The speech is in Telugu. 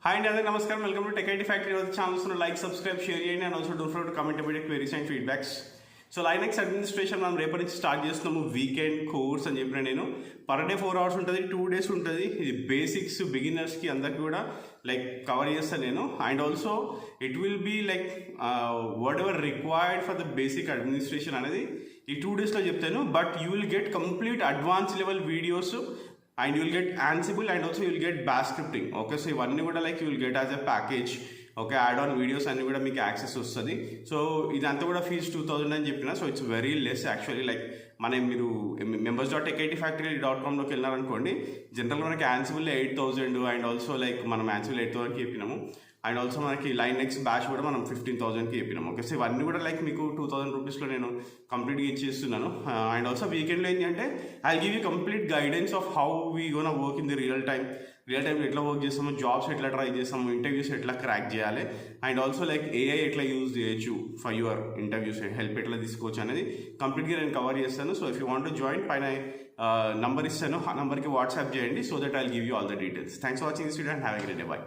హాయ్ అండి, అందరికీ నమస్కారం. Welcome to tech IT factory. Channels like, subscribe, share చేయండి and also don't forget to comment about queries and feedbacks. So Linux administration మనం రేపటి నుంచి స్టార్ట్ చేస్తున్నాము. వీకెండ్ కోర్స్ అని చెప్పిన నేను పర్ డే 4 hours ఉంటుంది, 2 days ఉంటుంది. ఇది బేసిక్స్ బిగినర్స్కి అందరికీ కూడా లైక్ కవర్ చేస్తాను నేను. And also it will be like whatever required for the basic administration అనేది ఈ 2 daysలో చెప్తాను. But you will get complete advance level videos and you will get Ansible and also you will get bash scripting. Okay, so ఇవన్నీ కూడా like you will get as a package. Okay, add on videos అన్ని కూడా మీకు యాక్సెస్ వస్తుంది. సో ఇదంతా కూడా ఫీజ్ 2000 అని చెప్పిన. So it's very less actually. Like మీరు members.techitfactory.comలోకి వెళ్ళారనుకోండి, జనరల్గా మనకి యాన్సిబుల్ 8000 అండ్ ఆల్సో లైక్ మనం యాన్సిబుల్ 8000కి చెప్పినాము. అండ్ ఆల్సో మనకి లైనక్స్ బ్యాష్ కూడా మనం 15,000కి చెప్పినాము. ఓకే, సో ఇవన్నీ కూడా లైక్ మీకు 2000 రూపీస్లో నేను కంప్లీట్గా ఇచ్చేస్తున్నాను. అండ్ ఆల్సో వీకెండ్లో ఏంటంటే I give you complete guidance of how we gonna work in the real టైంలో ఎట్లా వర్క్ చేస్తాము, జాబ్స్ ఎట్లా ట్రై చేస్తాము, ఇంటర్వ్యూస్ ఎట్లా క్రాక్ చేయాలి, అండ్ ఆల్సో లైక్ ఏఐ ఎట్లా యూజ్ చేయొచ్చు ఫర్ యువర్ ఇంటర్వ్యూస్, హెల్ప్ ఎట్లా తీసుకోవచ్చు అనేది కంప్లీట్గా నేను కవర్ చేస్తాను. So if you want to join, పైన నంబర్ ఇస్తాను, ఆ నెంబర్కి వాట్సాప్ చేయండి. So that I will give you all the details. Thanks for watching this video and have a great day. By.